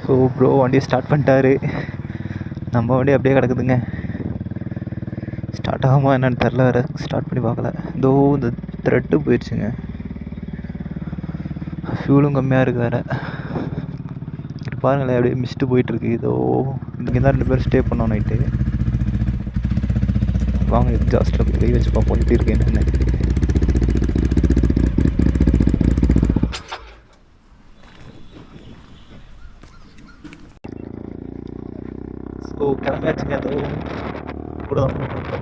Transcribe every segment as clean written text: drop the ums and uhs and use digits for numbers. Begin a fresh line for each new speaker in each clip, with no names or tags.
So bro வண்டியை start பண்ணிட்டாரு. நம்ம வண்டி அப்படியே கிடக்குதுங்க. ஸ்டார்ட் ஆகுமா என்னன்னு தெரில, வேறு ஸ்டார்ட் பண்ணி பார்க்கல. இதோ இந்த த்ரெட்டு போயிடுச்சுங்க. ஃபியூலும் கம்மியாக இருக்குது வேறு. பாருங்களேன் அப்படியே மிஸ்ட்டு போயிட்டுருக்கு. இதோ இங்கே தான் 2 பேரும் ஸ்டே பண்ணோம் நைட்டு. வாங்க எக்ஸாஸ்ட்டில் போய் கை வச்சு பார்ப்போம் எப்படி இருக்கு என்னென்னு. ஸோ கிளம்பியாச்சுங்க. அதோ கூட தான் போயிட்டுருக்கோங்க.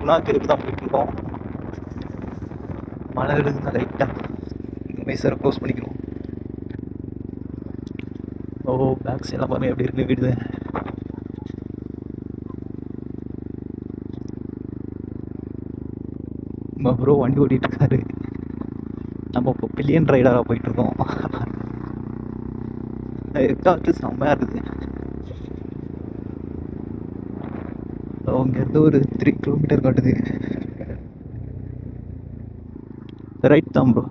குணா தெருக்கு தான் போயிட்டுருக்கோம். மழை விழுதுங்க லைட்டாக. இந்த மைசரை க்ளோஸ் பண்ணிக்கிறோம். ஓ பேக்ஸ் எல்லாம் பாருங்க எப்படி இருக்கு வீடு. நம்ம ப்ரோ வண்டி ஓட்டிகிட்டு இருக்காரு. நம்ம இப்போ பில்லியன் ரைடராக போயிட்டுருக்கோம். எக்காத்து செம்மையாக இருக்குது. இங்கேருந்து ஒரு 3 கிலோமீட்டர் காட்டுது. ரைட் தான் ப்ரோ.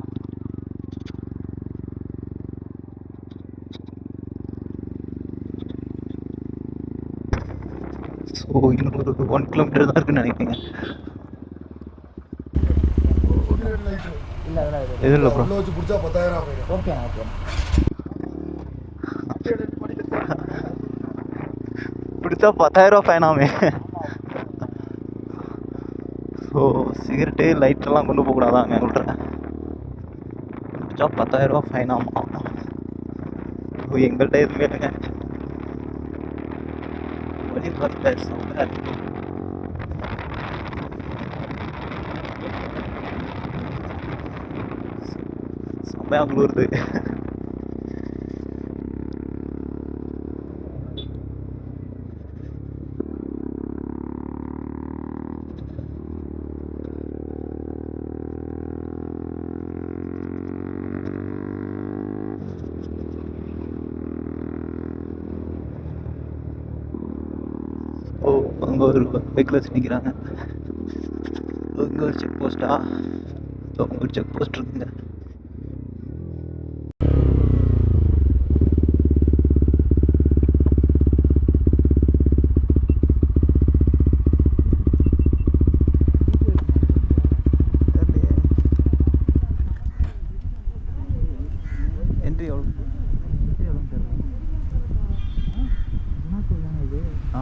ஸோ இன்னொரு 1 கிலோமீட்டர் தான் இருக்குன்னு நினைக்கிறேங்க. எதுவும் இல்லை ப்ரோ.
பிடிச்சா 10,000
ஓகே ஓகே. பிடிச்சா 10,000 ஃபைனாமே. ஸோ சிகரெட்டு லைட்டெல்லாம் கொண்டு போகக்கூடாதாங்க விட்றேன். பிடிச்சா 10,000 ஃபைனாமா. ஸோ எங்கள்கிட்ட எதுவுமே இல்லைங்க. வழி பார்த்து செம்மையாக குளிருது. ஓ அங்கே ஒரு பைக்கில் வச்சு நிற்கிறாங்க. இங்கே ஒரு செக் போஸ்ட்டா? ஸோ அங்கே ஒரு செக் போஸ்ட் இருக்குங்க. என்ட்ரி எவ்வளோ? ஆ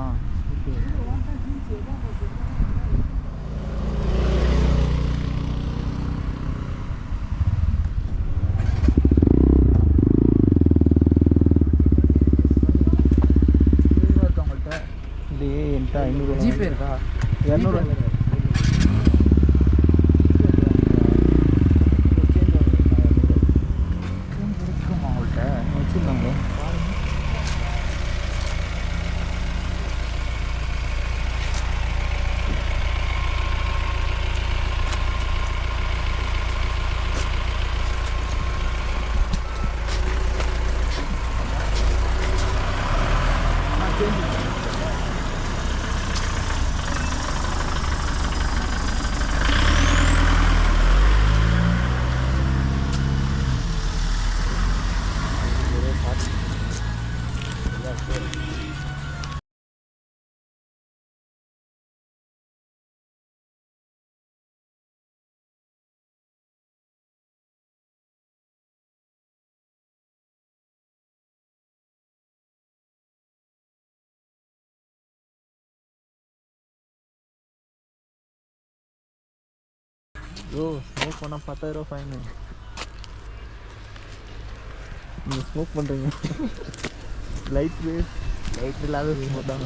இல்லையே என்கிட்ட 500
ஜிபே இருக்கா?
200 வச்சுருக்காங்களே. ப்ரோ ஸ்மோக் பண்ணால் 10,000 ஃபைனு. நீங்கள் ஸ்மோக் பண்ணுறீங்க. லைட் இல்லாத ஸ்மோக் தான்.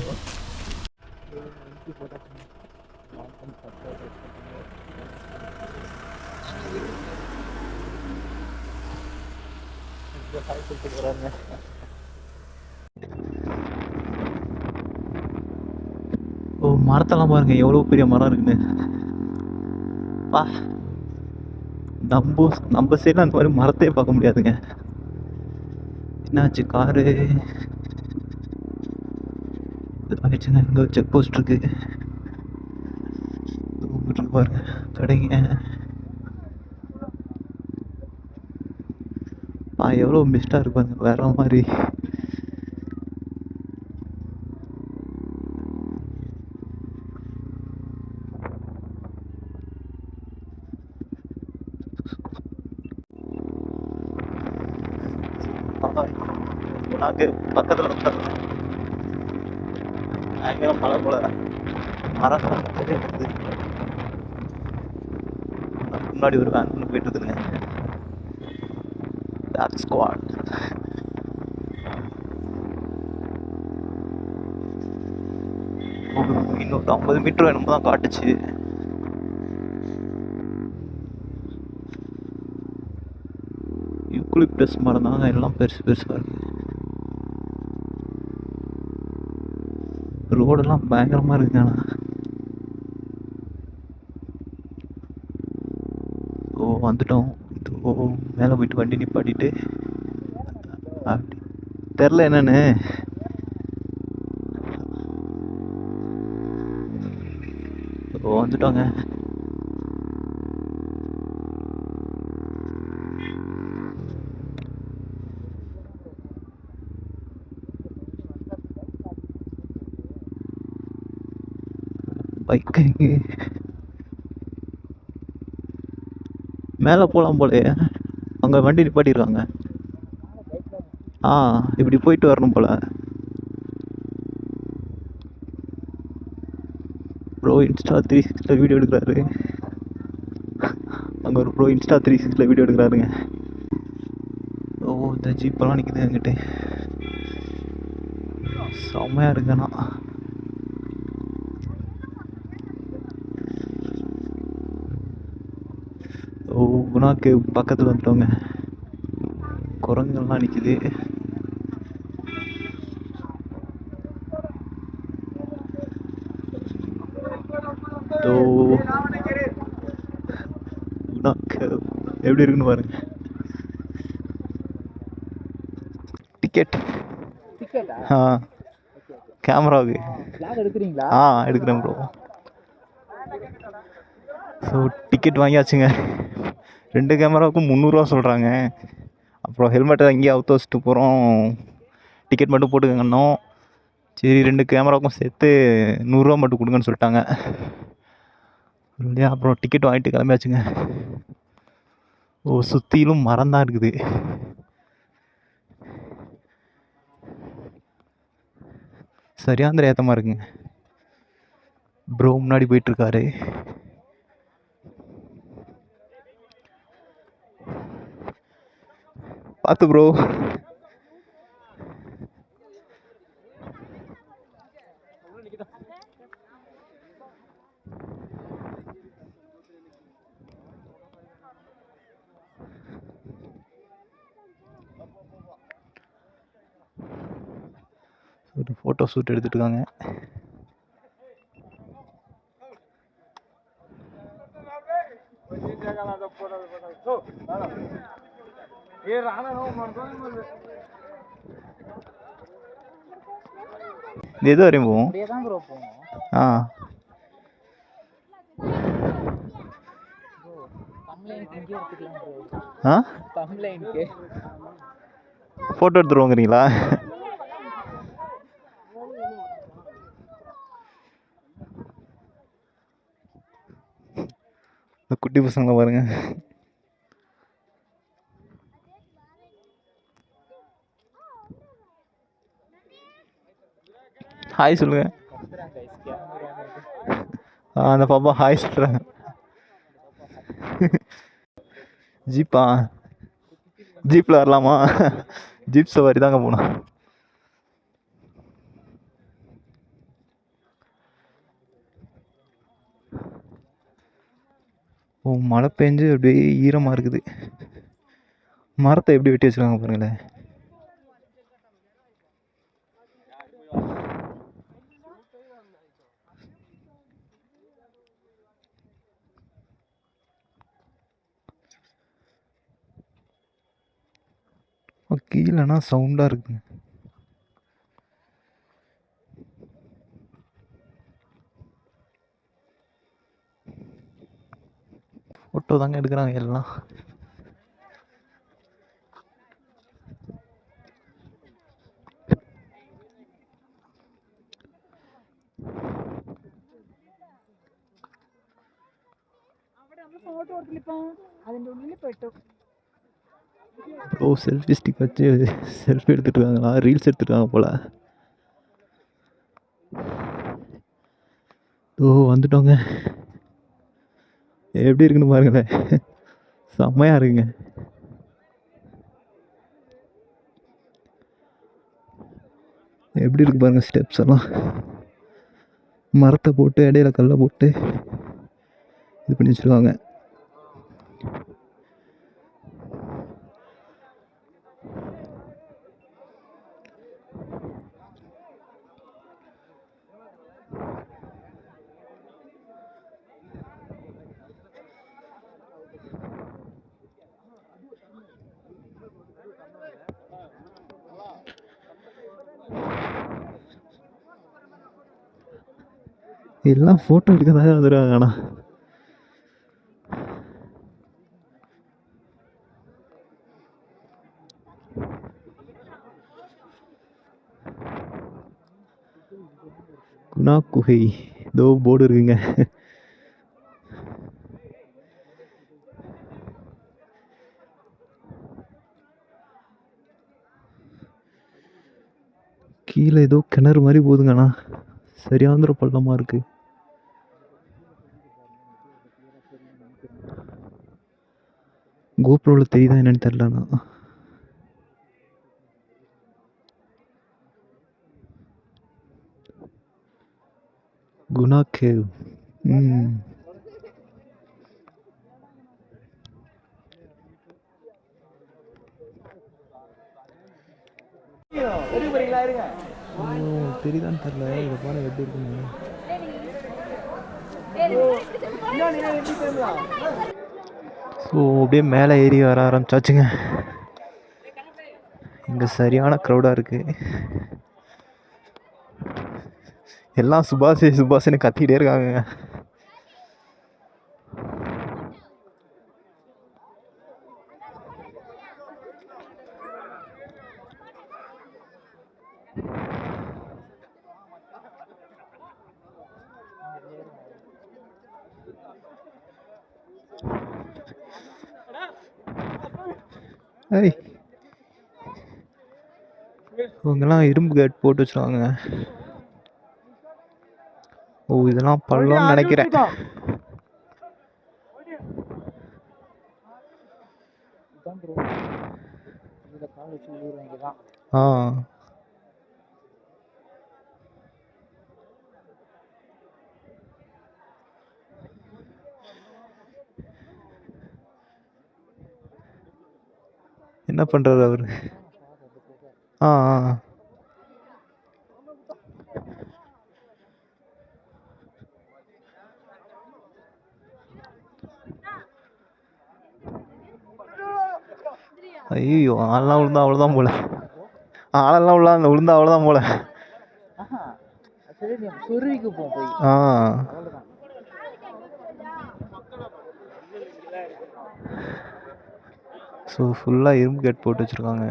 ஓ மரத்தெல்லாம் பாருங்க எவ்வளோ பெரிய மரம் இருக்குன்னு. பா நம்ம சைடில் அந்த மாதிரி மரத்தையே பார்க்க முடியாதுங்க. என்னாச்சு காரு ஆயிடுச்சுங்க. இங்கே ஒரு செக் போஸ்ட் இருக்கு பாருங்க கடைங்க. எவ்வளோ பெஸ்ட்டாக இருப்பாங்க வேற மாதிரி. நாக்கு பக்கத்தில் உட்காந்து பயங்கரம் மழை போல மரம் இருக்குது. முன்னாடி ஒரு வேன் ஒன்று போயிட்டு இருக்குதுங்க. Talk squad. இன்னொரு 50 மீட்டர் என்னமோ தான் காட்டுச்சு. யூக்லிப்டஸ் மரம் தாங்க எல்லாம் பெருசு பெருசாக இருக்கு. ரோடெல்லாம் பயங்கரமாக இருக்குங்க. வந்துட்டோம். மேலே போயிட்டு வண்டி நிப்பாட்டிட்டு அப்படி தெரில என்னன்னு. வந்துட்டோங்க. பைக் மேலே போகலாம் போலயே. அங்கே வண்டி நிப்பாட்டிருக்காங்க. இப்படி போயிட்டு வரணும் போல. ப்ரோ இன்ஸ்டா 360 வீடியோ எடுக்கிறாரு. அங்கே ஒரு ப்ரோ இன்ஸ்டா 360 வீடியோ எடுக்கிறாருங்க. இந்த ஜீப்பெல்லாம் நிற்குது என்கிட்ட. செம்மையாக இருக்குண்ணா. குணாக்கு பக்கத்தில் வந்துட்டோங்க. குரங்குகள்லாம் நிற்கிது. குணாக்கு எப்படி இருக்குன்னு பாருங்க. டிக்கெட் கேமராவுக்கு
எடுக்கிறீங்களா?
எடுக்கிறேன் ப்ரோ. ஸோ டிக்கெட் வாங்கியாச்சுங்க. 2 கேமராவுக்கும் 300 சொல்கிறாங்க. அப்புறம் ஹெல்மெட்டை அங்கேயே அவுத்து வச்சுட்டு போகிறோம். டிக்கெட் மட்டும் போட்டுக்கங்கன்னோம். சரி 2 கேமராவுக்கும் சேர்த்து 100 மட்டும் கொடுங்கன்னு சொல்லிட்டாங்க. இல்லையா அப்புறம் டிக்கெட் வாங்கிட்டு கிளம்பியாச்சுங்க. சுற்றிலும் மரம் தான் இருக்குது. சரியாந்திர ஏத்தமாக இருக்குங்க. ப்ரோ முன்னாடி போயிட்டுருக்காரு. பார்த்து ப்ரோ. ஒரு ஃபோட்டோ ஷூட் எடுத்துட்டு இருக்காங்க. எது வரையும் போவோம்? ஃபோட்டோ எடுத்துருவோங்கிறீங்களா? குட்டி பசங்களை பாருங்க. ஹாய் சொல்லுங்க. அந்த பாப்பா ஹாய் சொல்கிறாங்க. ஜீப்பில் வரலாமா? ஜீப் சவாரி தாங்க போனோம். மழை பெஞ்சு அப்படியே ஈரமாக இருக்குது. மரத்தை எப்படி வெட்டி வச்சுருக்காங்க பாருங்களேன். கீழேனா சவுண்டாக இருக்குங்க. ஃபோட்டோ தாங்க எடுக்கிறாங்க எல்லாம். ப்ரோ செல்ஃபி ஸ்டிக் வச்சு செல்ஃபி எடுத்துட்டு இருக்காங்களா, ரீல்ஸ் எடுத்துருக்காங்க போல. ஓ வந்துட்டோங்க. எப்படி இருக்குன்னு பாருங்களேன், செம்மையா இருக்குங்க. எப்படி இருக்கு பாருங்க ஸ்டெப்ஸ் எல்லாம், மரத்தை போட்டு இடையில கல்லை போட்டு இது பண்ணி வச்சிருக்காங்க. எல்லாம் போட்டோ எடுக்க தான் வந்துருக்காங்க. ஆனா குணா குகை ஏதோ போர்டு இருக்குங்க. கீழே ஏதோ கிணறு மாதிரி போகுதுங்கண்ணா, சரியாந்திர பள்ளமா இருக்கு. கோப்ரோவில் தெரியுதா என்னன்னு தெரியலண்ணா. குணா கேவ். தெரியுதான்னு தெரியல, இதை பாருங்க எப்படி இருக்குன்னு. ஸோ அப்படியே மேலே ஏறி வர ஆரம்பிச்சாச்சுங்க. இங்கே சரியான க்ரௌடாக இருக்குது. எல்லாம் சுபாஷ் சுபாஷ்னு கத்திக்கிட்டே இருக்காங்க. இவங்கெல்லாம் இரும்பு கேட் போட்டு வச்சுருவாங்க. ஓ இதெல்லாம் பள்ளம்னு நினைக்கிறேன். என்ன பண்றாரு அவரு? ஐயோ ஆளெல்லாம் விழுந்தா அவ்வளோதான் போல. ஆளெல்லாம் விழுந்தா அவ்வளோதான் போல. ஸோ ஃபுல்லாக இரும்பு கேட் போட்டு வச்சுருக்காங்க.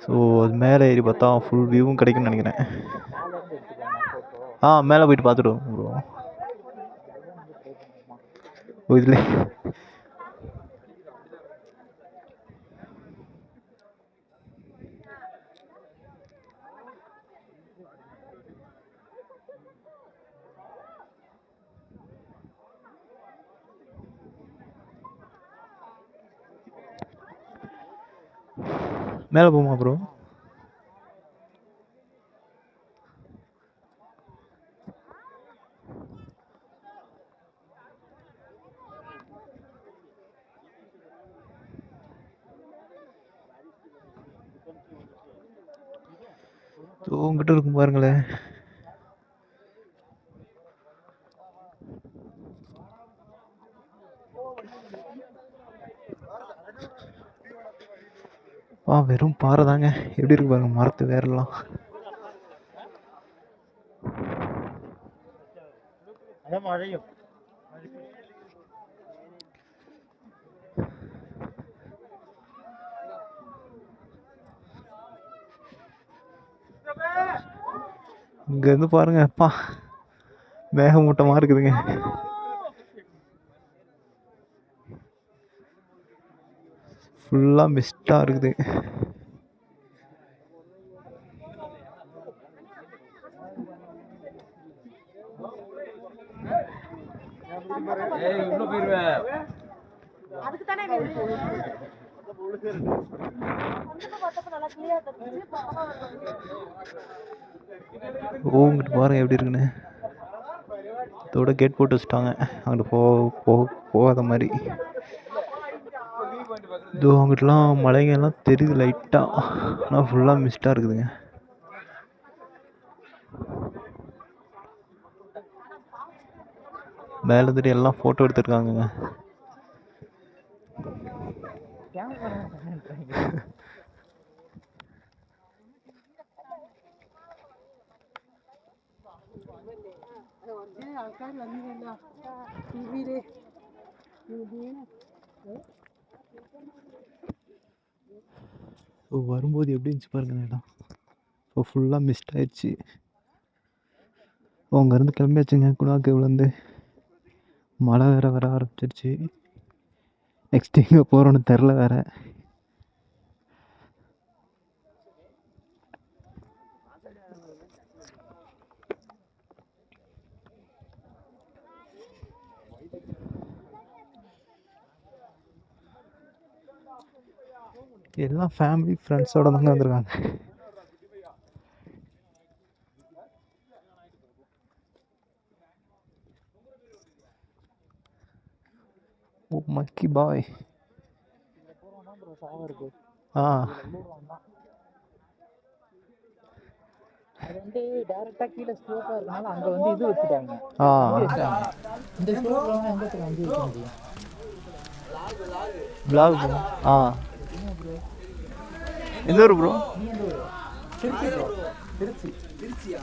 ஸோ அது மேலே ஏறி பார்த்தா ஃபுல் வியூவும் கிடைக்கும்னு நினைக்கிறேன். மேலே போயிட்டு பார்த்துடுவோம் ப்ரோ. இதில் மேலே போமா ப்ரோ? உங்ககிட்ட இருக்கும் பாருங்களேன். வெறும் பாறை தாங்க. எப்படி இருக்கு பாருங்க மரத்து வேறெல்லாம். மழையும் இங்கேருந்து பாருங்க அப்பா, மேகமூட்டமாக இருக்குதுங்க. ஃபுல்லாக மிஸ்டாக இருக்குது. இங்கிட்டு பாருங்க எப்படி இருக்குன்னு. இதோட கேட் போட்டு வச்சுட்டாங்க அங்கிட்டு போகாத மாதிரி. இதோ அங்கிட்டலாம் மலைங்கெல்லாம் தெரியுது லைட்டாக, ஆனால் ஃபுல்லாக மிஸ்டாக இருக்குதுங்க. மேலே இருந்துட்டு எல்லாம் ஃபோட்டோ எடுத்துருக்காங்கங்க. வரும்போது எப்படி இருந்துச்சு பாருங்க இடம். இப்போ ஃபுல்லாக மிஸ்ட் ஆயிடுச்சு. அங்கேருந்து கிளம்பியாச்சுங்க குணா கேவ்லேருந்து. மழை வேறு வர ஆரம்பிச்சிருச்சு. நெக்ஸ்ட் எங்கே போகிறோன்னு தெரில வேறு. எல்லாம் ஃபேமிலி ஃப்ரெண்ட்ஸோட தாங்க வந்திருக்காங்க. ஓ மக்கி பாய். ஆ
அது வந்து டைரக்டா கீழே ஸ்லோப்பா இருக்கனால அங்க வந்து இது வச்சுட்டாங்க. இந்த ஸ்லோப்ல எங்க வந்து வைக்க முடியும்?
vlog எந்த ஊர் ப்ரோ?
நீ எந்த ஊரு? திருச்சி ப்ரோ. திருச்சியா?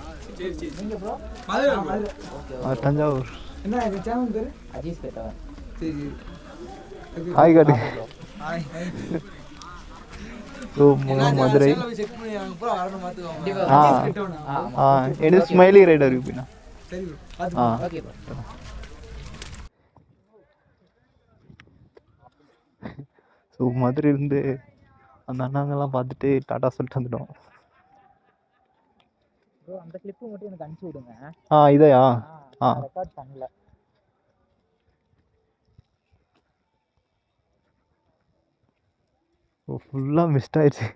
நீங்க ப்ரோ?
தஞ்சாவூர்.
என்ன இது சேனல் பேரு? அஜீஸ் பேட்டா. சரி.
ஹாய் காட்டு. மதுரை. எனது ஸ்மைலி ரைடர் இருப்பீனா?
Okay bro.
ஸோ மதுரையிலேருந்து அந்த அண்ணாங்கெல்லாம் பார்த்துட்டு டாட்டா சொல்லிட்டு வந்துட்டோம்.
ப்ரோ அந்த கிளிப்பு மட்டும் எனக்கு அனுப்பிச்சு விடுங்க.
இதையா?
ரெக்கார்ட் பண்ணல.
ஃபுல்லாக மிஸ்ட் ஆயிடுச்சு.